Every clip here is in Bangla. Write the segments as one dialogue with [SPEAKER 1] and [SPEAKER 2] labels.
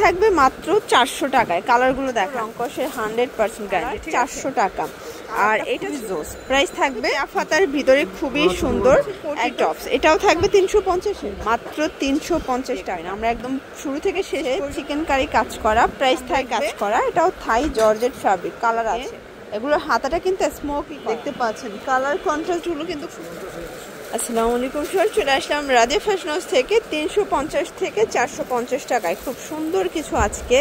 [SPEAKER 1] থাকবে মাত্র 400 টাকায়। কালারগুলো দেখো, রংকশের 100% গ্যারান্টি, 400 টাকা। আর এটা জোস প্রাইস থাকবে, আফাতার ভিতরে খুবই সুন্দর এক টপস, এটাও থাকবে 350 মাত্র 350 টাকা। আমরা একদম শুরু থেকে শেষে চিকেন কারি কাজ করা, প্রাইস থাই কাজ করা, এটাও থাই জর্জেট ফ্যাব্রিক, কালার আছে। এগুলোর হাতাটা কিন্তু স্মোকি দেখতে পাচ্ছেন, কালার কন্ট্রাস্ট গুলো কিন্তু। আসসালামু আলাইকুম স্যার, চলে আসলাম রাধে ফ্যাশন হাউস থেকে 350 থেকে 450 টাকায় খুব সুন্দর কিছু আজকে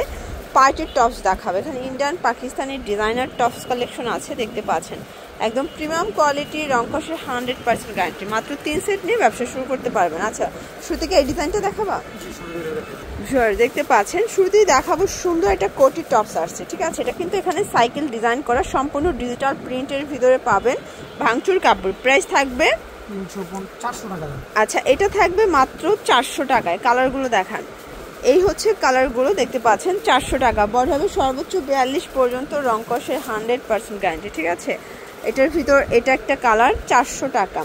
[SPEAKER 1] পার্টির টপস দেখাবে। এখানে Indian Pakistani designer tops collection আছে, দেখতে পাচ্ছেন একদম প্রিমিয়াম কোয়ালিটি, রংকশের 100% গ্যারান্টি। মাত্র 3 সেট নিয়ে ব্যবসা শুরু করতে পারবেন। আচ্ছা, শুরু থেকে এই ডিজাইনটা দেখাবা? দেখতে পাচ্ছেন শুরুতেই দেখাবো সুন্দর একটা কোটি টপস আসছে, ঠিক আছে। এটা কিন্তু এখানে সাইকেল ডিজাইন করা, সম্পূর্ণ ডিজিটাল প্রিন্টের ভিতরে পাবেন, ভাঙচুর কাপড়। প্রাইস থাকবে
[SPEAKER 2] 400 টাকা।
[SPEAKER 1] আচ্ছা, এটা থাকবে মাত্র 400 টাকায়। কালারগুলো দেখান, এই হচ্ছে কালারগুলো দেখতে পাচ্ছেন, 400 টাকা। বড় হবে সর্বোচ্চ 42 পর্যন্ত, রংকশের 100% গ্যারান্টি, ঠিক আছে। এটার ভিতর এটা একটা কালার 400 টাকা।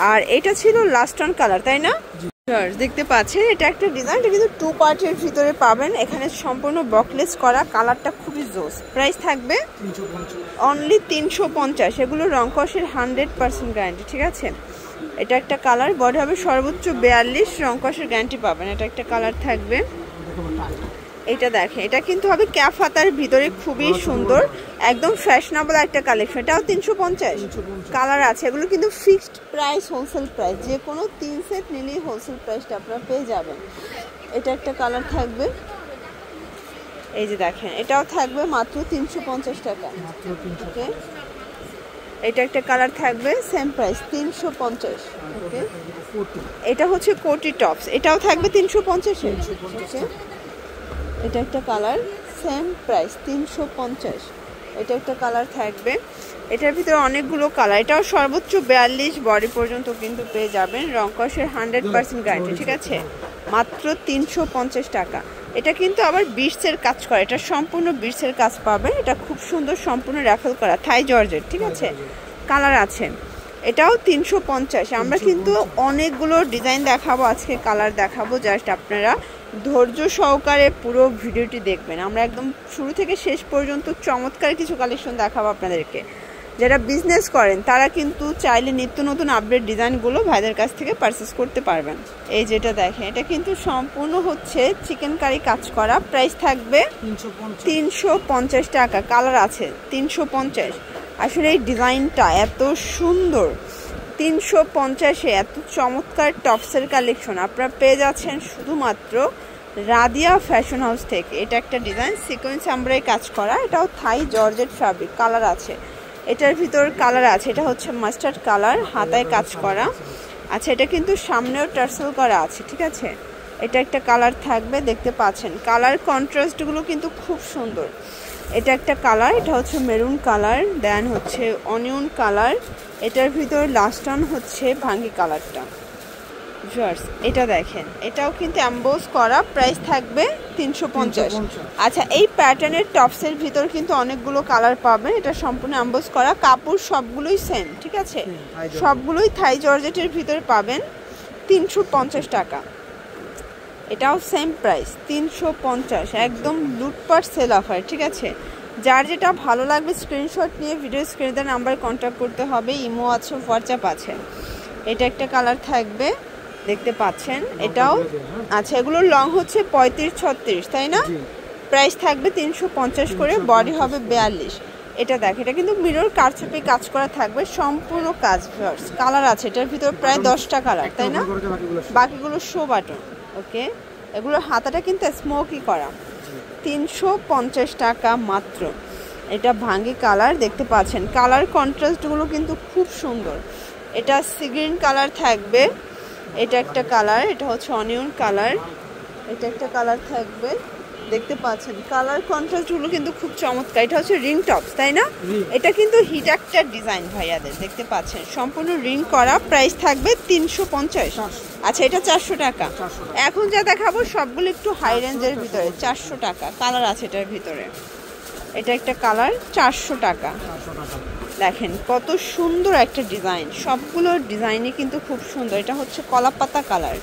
[SPEAKER 1] আর এটা ছিল লাস্ট অন কালার, তাই না? দেখতে পাচ্ছেন এটা একটা ডিজাইন, এটা কিন্তু 2 পার্টের ভিতরে পাবেন। এখানে সম্পূর্ণ বকলেস করা, কালারটা খুবই জোস। প্রাইস থাকবে অনলি 350। এগুলো রংকশের 100% গ্যারান্টি, ঠিক আছে। এটা একটা কালার, বড় হবে সর্বোচ্চ 42, রংকশের গ্যারান্টি পাবেন। এটা একটা কালার থাকবে, এটা দেখেন, এটা কিন্তু হবে ক্যাফ হাতার ভিতরে, খুবই সুন্দর একদম ফ্যাশনেবল একটা কালেকশন। এটাও 350 কালার আছে। এগুলো কিন্তু ফিক্সড প্রাইস, হোলসেল প্রাইস, যে কোনো 3 সেট নিলেই হোলসেল প্রাইসটা আপনারা পেয়ে যাবেন। এটা একটা কালার থাকবে, এই যে দেখেন, এটাও থাকবে মাত্র 350 টাকা। ওকে, এটা একটা কালার থাকবে, সেম প্রাইস 350। ওকে, এটা হচ্ছে কোটি টপস, এটাও থাকবে 350। ওকে, এটা একটা কালার, সেম প্রাইস 350। এটা একটা কালার থাকবে, এটার ভিতরে অনেকগুলো কালার, এটাও সর্বোচ্চ 42 বডি পর্যন্ত কিন্তু পেয়ে যাবেন, রংকশের 100% গ্যারান্টি, ঠিক আছে। মাত্র 350 টাকা। এটা কিন্তু আবার বিটসের কাজ করা, এটা সম্পূর্ণ বিটসের কাজ পাবেন। এটা খুব সুন্দর, সম্পূর্ণ রাফেল করা, থাই জর্জেট, ঠিক আছে। কালার আছে, এটাও 350। আমরা কিন্তু অনেকগুলো ডিজাইন দেখাবো আজকে, কালার দেখাবো, জাস্ট আপনারা ধৈর্য সহকারে পুরো ভিডিওটি দেখবেন। আমরা একদম শুরু থেকে শেষ পর্যন্ত চমৎকার কিছু কালেকশন দেখাবো আপনাদেরকে। যারা বিজনেস করেন তারা কিন্তু চাইলে নিত্য নতুন আপডেট ডিজাইনগুলো ভাইদের কাছ থেকে পারচেস করতে পারবেন। এই যেটা দেখেন, এটা কিন্তু সম্পূর্ণ হচ্ছে চিকেন কারি কাজ করা, প্রাইস থাকবে 350 টাকা। কালার আছে 350। আসলে এই ডিজাইনটা এত সুন্দর, 350-এ এত চমৎকার টপসের কালেকশন আপনারা পেয়ে যাচ্ছেন শুধুমাত্র রাদিয়া ফ্যাশন হাউস থেকে। এটা একটা ডিজাইন, সিকোয়েন্স আমরাই কাজ করা, এটাও থাই জর্জেট ফ্যাব্রিক, কালার আছে। এটার ভিতর কালার আছে, এটা হচ্ছে মাস্টার্ড কালার, হাতায় কাজ করা। আচ্ছা, এটা কিন্তু সামনেও টার্সেল করা আছে, ঠিক আছে। এটা একটা কালার থাকবে, দেখতে পাচ্ছেন কালার কন্ট্রাস্টগুলো কিন্তু খুব সুন্দর। এটা একটা কালার, এটা হচ্ছে মেরুন কালার, দেন হচ্ছে অনিয়ন কালার, এটার ভিতর লাস্ট অন হচ্ছে ভাঙ্গি কালারটা। এটা দেখেন, এটাও কিন্তু অ্যাম্বোস করা, প্রাইস থাকবে 350। আচ্ছা, এই প্যাটার্নের টপসের ভিতর কিন্তু অনেকগুলো কালার পাবেন। এটা সম্পূর্ণ অ্যাম্বোস করা, কাপড় সবগুলোই সেম, ঠিক আছে। সবগুলোই থাই জর্জেটের ভিতরে পাবেন, 350 টাকা। এটাও সেম প্রাইস 350, একদম লুটপাট সেল অফার, ঠিক আছে। যার যেটা ভালো লাগবে স্ক্রিনশট নিয়ে ভিডিও স্ক্রিনে দেওয়া নাম্বারে কন্ট্যাক্ট করতে হবে, ইমো আছে, হোয়াটসঅ্যাপ আছে। এটা একটা কালার থাকবে, দেখতে পাচ্ছেন, এটাও আচ্ছা। এগুলোর লং হচ্ছে 35-36, তাই না? প্রাইস থাকবে 350 করে, বডি হবে 42। এটা দেখ, এটা কিন্তু মিরর কারচুপি কাজ করা থাকবে, সম্পূর্ণ কাজ। কালার আছে এটার ভিতর প্রায় 10টা কালার, তাই না? বাকিগুলো শো বাটন। ওকে, এগুলোর হাতাটা কিন্তু স্মোকি করা, 350 টাকা মাত্র। এটা ভাঙ্গি কালার, দেখতে পাচ্ছেন কালার কন্ট্রাস্টগুলো কিন্তু খুব সুন্দর। এটা সি গ্রিন কালার থাকবে, এটা একটা কালার, এটা হচ্ছে অনিয়ন কালার, এটা একটা কালার থাকবে, দেখতে পাচ্ছেন কালার কন্ট্রাস্টগুলো কিন্তু খুব চমৎকার। এটা হচ্ছে রিং টপস, তাই না? এটা কিন্তু হিট একটা ডিজাইন ভাইয়াদের, দেখতে পাচ্ছেন সম্পূর্ণ রিং করা, প্রাইস থাকবে 350। আচ্ছা, এটা 400 টাকা। এখন যা দেখাবো সবগুলো একটু হাই রেঞ্জের ভিতরে, 400 টাকা। কালার আছে এটার ভিতরে, এটা একটা কালার, 400 টাকা। দেখেন কত সুন্দর একটা ডিজাইন, সবগুলো ডিজাইনই কিন্তু খুব সুন্দর। এটা হচ্ছে কলাপাতা কালার,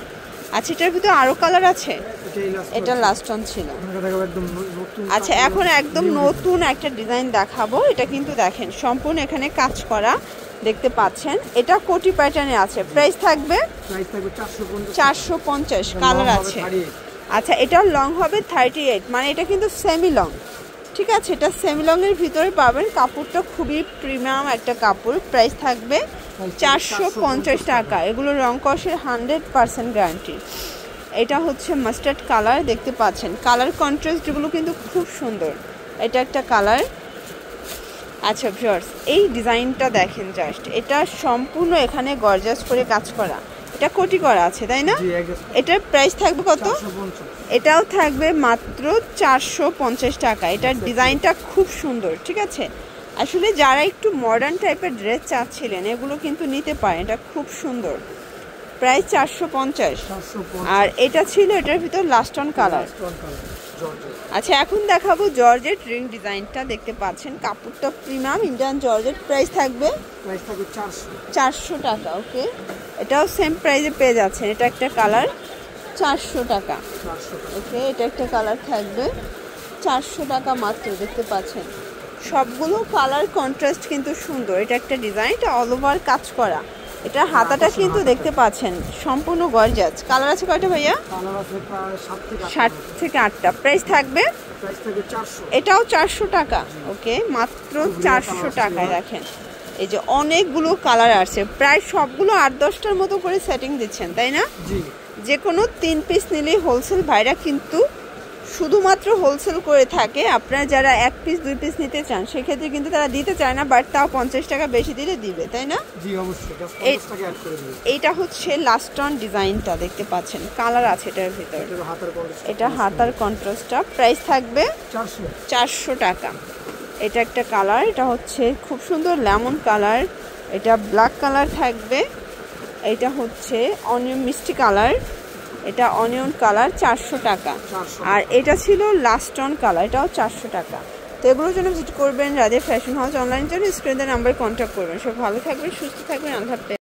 [SPEAKER 1] আচ্ছা, এটার ভিতরে আরো কালার আছে?
[SPEAKER 2] এটাই লাস্ট।
[SPEAKER 1] এটা লাস্ট অন ছিল।
[SPEAKER 2] আপনাকে দেখাবো একদম নতুন।
[SPEAKER 1] আচ্ছা, এখন একদম নতুন একটা ডিজাইন দেখাবো। এটা কিন্তু দেখেন সম্পূর্ণ এখানে কাজ করা দেখতে পাচ্ছেন। এটা কোটি প্যাটার্নে আছে। প্রাইস থাকবে 450। কালার আছে। আচ্ছা, এটা লং হবে 38, মানে এটা কিন্তু সেমি লং, ঠিক আছে? এটা সেমি লং এর ভিতরে পাবেন। কাপড়টা খুবই প্রিমিয়াম একটা কাপড়। প্রাইস থাকবে 450 টাকা। এগুলো রং কষের 100% গ্যারান্টি। এটা হচ্ছে মাস্টার্ড কালার, দেখতে পাচ্ছেন কালার কন্ট্রাস্টগুলো কিন্তু খুব সুন্দর। এটা একটা কালার। আচ্ছা ভিউয়ার্স, এই ডিজাইনটা দেখেন জাস্ট, এটা সম্পূর্ণ এখানে গর্জাস করে কাজ করা। এটা কোটি করা আছে, তাই না? এটার প্রাইস থাকবে কত? এটাও থাকবে মাত্র 450 টাকা। এটার ডিজাইনটা খুব সুন্দর, ঠিক আছে? আসলে যারা একটু মডার্ন টাইপের ড্রেস চাচ্ছিলেন এগুলো কিন্তু নিতে পারেন। এটা খুব সুন্দর। প্রাইস 450। আর এটা ছিল এটার ভিতর লাস্ট অন কালার। আচ্ছা, এখন দেখাবো জর্জেট রিং ডিজাইনটা। দেখতে পাচ্ছেন কাপড়টা প্রিমিয়াম ইন্ডিয়ান জর্জেট। প্রাইস থাকবে 400 টাকা। ওকে, এটাও সেম প্রাইসে পেয়ে যাচ্ছেন। এটা একটা কালার 400 টাকা। ওকে, এটা একটা কালার থাকবে 400 টাকা মাত্র। দেখতে পাচ্ছেন সবগুলো কালার কন্ট্রাস্ট কিন্তু সুন্দর। এটা একটা ডিজাইন, এটা অল ওভার কাজ করা। এটা হাতাটা কিন্তু দেখতে পাচ্ছেন সম্পূর্ণ গর্জাস। কালার আছে কয়টা ভাইয়া? 7 থেকে 8টা। প্রাইস থাকবে এটাও 400 টাকা। ওকে, মাত্র 400 টাকায়। দেখেন এই যে অনেকগুলো কালার আছে, প্রায় সবগুলো 8-10টার মতো করে সেটিং দিচ্ছেন, তাই না? যে কোনো 3 পিস নিলেই হোলসেল। ভাইরা কিন্তু শুধুমাত্র হোলসেল করে থাকে। আপনারা যারা 1 পিস 2 পিস নিতে চান সেক্ষেত্রে কিন্তু তারা দিতে চায় না, বাট তাও 50 টাকা বেশি দিলে দিবে, তাই না?
[SPEAKER 2] জি অবশ্যই, 50 টাকা অ্যাড করে দিবে।
[SPEAKER 1] এইটা হচ্ছে লাস্ট অন ডিজাইনটা, দেখতে পাচ্ছেন কালার আছে এটার ভিতর। এটা হাতার কন্ট্রাস্টটা। প্রাইস থাকবে 400 টাকা। এটা একটা কালার, এটা হচ্ছে খুব সুন্দর লেমন কালার। এটা ব্ল্যাক কালার থাকবে। এটা হচ্ছে অনিয়ন মিষ্টি কালার। এটা অনিয়ন কালার 400 টাকা। আর এটা ছিল লাস্ট অন কালার, এটাও 400 টাকা। তো এগুলোর জন্য ভিজিট করবেন রাধে ফ্যাশন হাউস অনলাইন জন্য স্ক্রিনে নাম্বার কন্ট্যাক্ট করবেন। সব ভালো থাকবেন, সুস্থ থাকবেন, আল্লাহ হাফেজ।